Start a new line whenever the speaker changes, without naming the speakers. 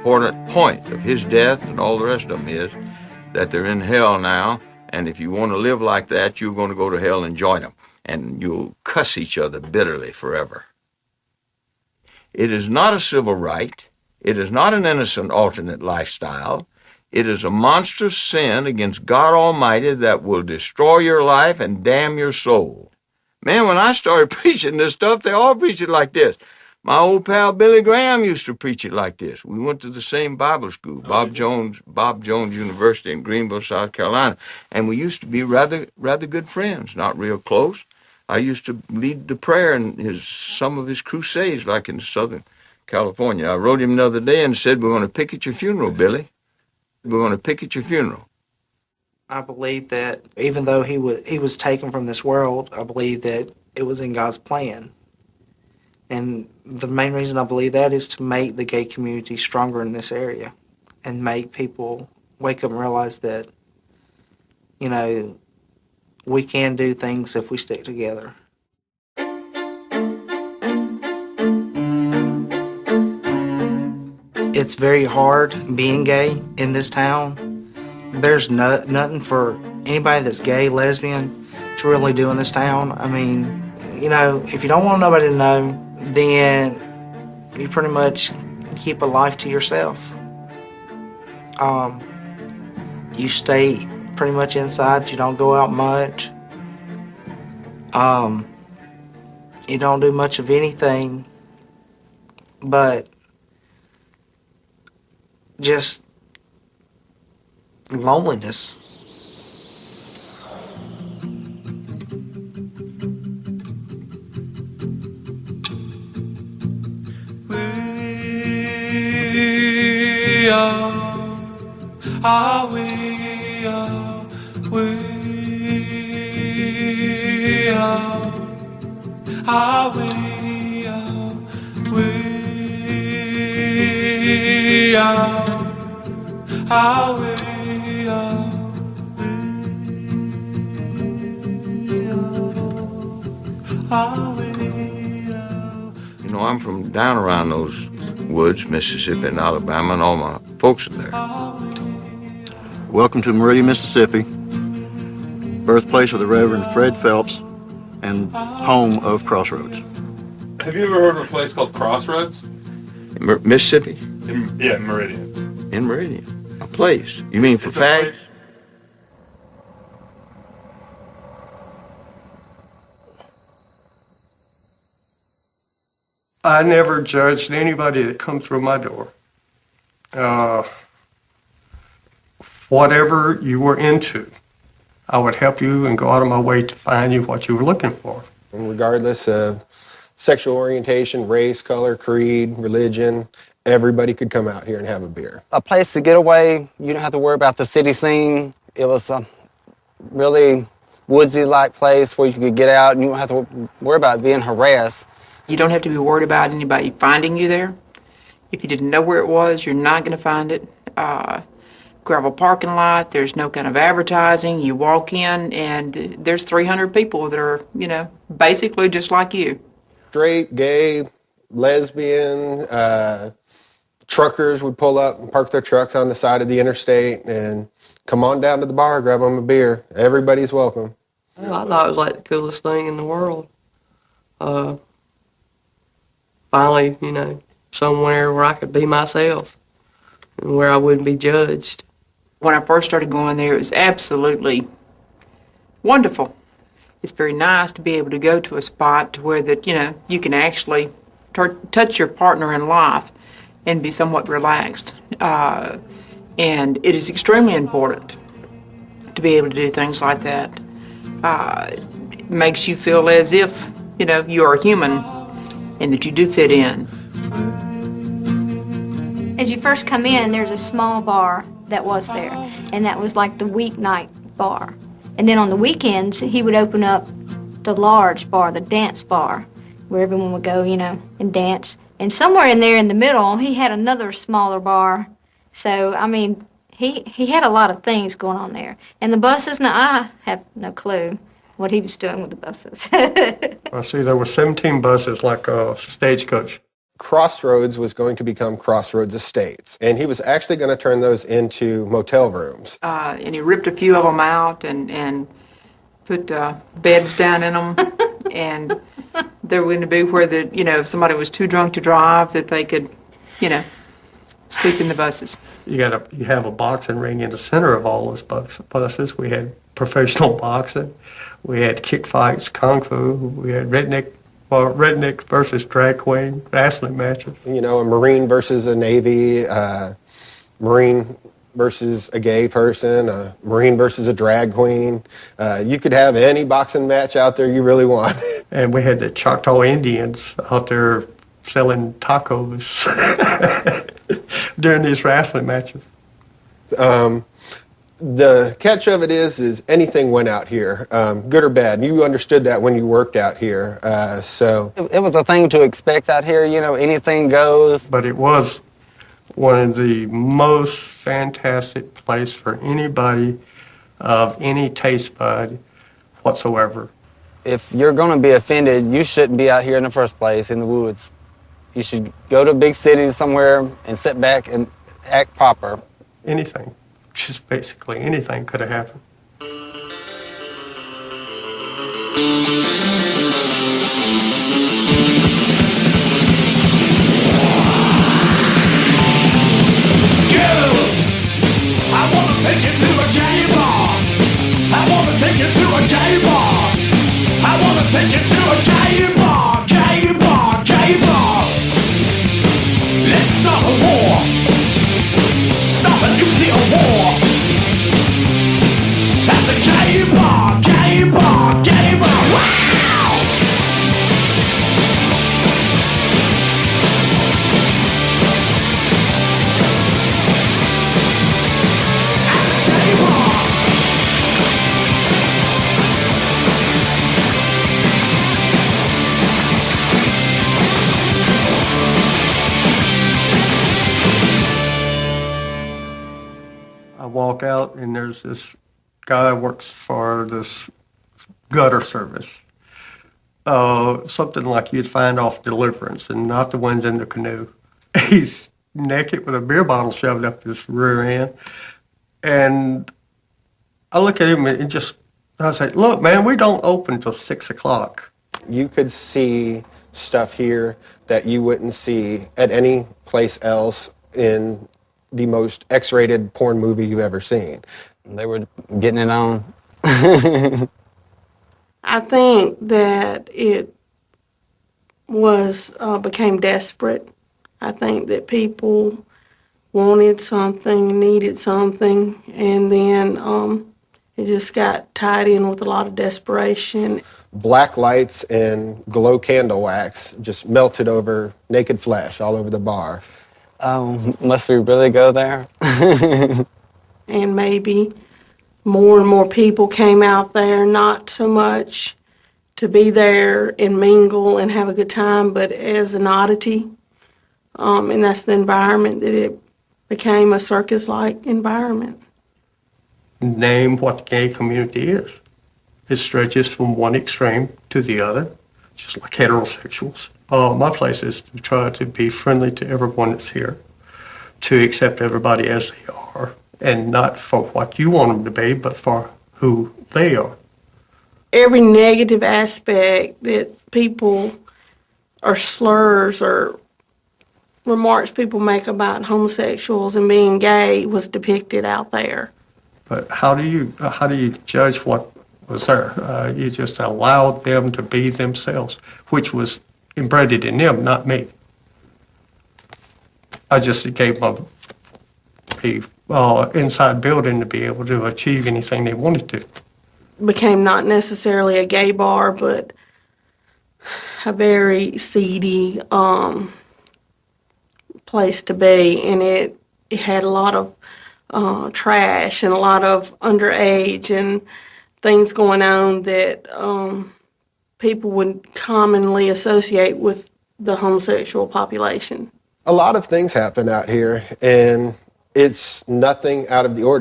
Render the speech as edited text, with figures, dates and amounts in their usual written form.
important point of his death and all the rest of them is that they're in hell now, and if you want to live like that, you're going to go to hell and join them, and you'll cuss each other bitterly forever. It is not a civil right. It is not an innocent alternate lifestyle. It is a monstrous sin against God Almighty that will destroy your life and damn your soul. Man, when I started preaching this stuff, they all preach it like this. My old pal Billy Graham used to preach it like this. We went to the same Bible school, Bob Jones University in Greenville, South Carolina, and we used to be rather good friends, not real close. I used to lead the prayer in some of his crusades, like in Southern California. I wrote him the other day and said, "We're going to picket your funeral, Billy. We're going to picket your funeral."
I believe that even though he was taken from this world, I believe that it was in God's plan. And the main reason I believe that is to make the gay community stronger in this area and make people wake up and realize that, you know, we can do things if we stick together. It's very hard being gay in this town. There's nothing for anybody that's gay, lesbian, to really do in this town. I mean, you know, if you don't want nobody to know, then you pretty much keep a life to yourself. You stay pretty much inside. You don't go out much. You don't do much of anything but just loneliness.
We are, we are, we are, we are, we are, we
You know, I'm from down around those woods, Mississippi and Alabama, and all my folks are there.
Welcome to Meridian, Mississippi, birthplace of the Reverend Fred Phelps and home of Crossroads.
Have you ever heard of a place called Crossroads?
Mississippi?
Yeah, Meridian.
In Meridian. A place. You mean for fags?
I never judged anybody that come through my door. Whatever you were into, I would help you and go out of my way to find you what you were looking for.
And regardless of sexual orientation, race, color, creed, religion, everybody could come out here and have a beer.
A place to get away. You don't have to worry about the city scene. It was a really woodsy-like place where you could get out and you don't have to worry about being harassed.
You don't have to be worried about anybody finding you there. If you didn't know where it was, you're not going to find it. Gravel parking lot, there's no kind of advertising. You walk in and there's 300 people that are, you know, basically just like you.
Straight, gay, lesbian, truckers would pull up and park their trucks on the side of the interstate and come on down to the bar, grab them a beer. Everybody's welcome.
Well, I thought it was like the coolest thing in the world. Finally, you know, somewhere where I could be myself and where I wouldn't be judged.
When I first started going there, it was absolutely wonderful. It's very nice to be able to go to a spot to where that, you know, you can actually touch your partner in life and be somewhat relaxed. And it is extremely important to be able to do things like that. It makes you feel as if, you know, you are human and that you do fit in.
As you first come in, there's a small bar that was there, and that was like the weeknight bar. And then on the weekends, he would open up the large bar, the dance bar, where everyone would go, you know, and dance. And somewhere in there in the middle, he had another smaller bar. So, I mean, he had a lot of things going on there. And the buses, now I have no clue what he was doing with the buses.
I see there were 17 buses like a stagecoach.
Crossroads was going to become Crossroads Estates, and he was actually going to turn those into motel rooms.
And he ripped a few of them out and put beds down in them. And they were going to be where if somebody was too drunk to drive, that they could, sleep in the buses.
You have a boxing ring in the center of all those buses. We had professional boxing, we had kick fights, kung fu, we had redneck versus drag queen wrestling matches.
A Marine versus a Navy, Marine versus a gay person, a Marine versus a drag queen. You could have any boxing match out there you really want.
And we had the Choctaw Indians out there selling tacos during these wrestling matches.
The catch of it is anything went out here, good or bad. You understood that when you worked out here, so.
It was a thing to expect out here, anything goes.
But it was one of the most fantastic place for anybody of any taste bud whatsoever.
If you're going to be offended, you shouldn't be out here in the first place in the woods. You should go to a big city somewhere and sit back and act proper.
Anything, just basically anything could have happened.
I wanna take you to a gay bar. I wanna take you to a gay bar. I wanna take you to a gay bar, gay bar, gay bar. Let's start a war. Start a nuclear war. At the gay bar, gay bar, gay bar. Wow!
I walk out and there's this guy who works for this gutter service. Something like you'd find off Deliverance and not the ones in the canoe. He's naked with a beer bottle shoved up his rear end. And I look at him and I say, look, man, we don't open till 6 o'clock.
You could see stuff here that you wouldn't see at any place else in the most X-rated porn movie you've ever seen.
They were getting it on.
I think that it became desperate. I think that people wanted something, needed something, and then it just got tied in with a lot of desperation.
Black lights and glow candle wax just melted over naked flesh all over the bar.
Oh, must we really go there?
And maybe more and more people came out there, not so much to be there and mingle and have a good time, but as an oddity. And that's the environment that it became, a circus-like environment.
Name what the gay community is. It stretches from one extreme to the other, just like heterosexuals. My place is to try to be friendly to everyone that's here, to accept everybody as they are, and not for what you want them to be, but for who they are.
Every negative aspect that people, or slurs, or remarks people make about homosexuals and being gay was depicted out there.
But how do you judge what was there? You just allowed them to be themselves, which was embedded in them, not me. I just gave them a inside building to be able to achieve anything they wanted to.
Became not necessarily a gay bar, but a very seedy place to be, and it had a lot of trash and a lot of underage and things going on that people would commonly associate with the homosexual population.
A lot of things happen out here, and it's nothing out of the ordinary.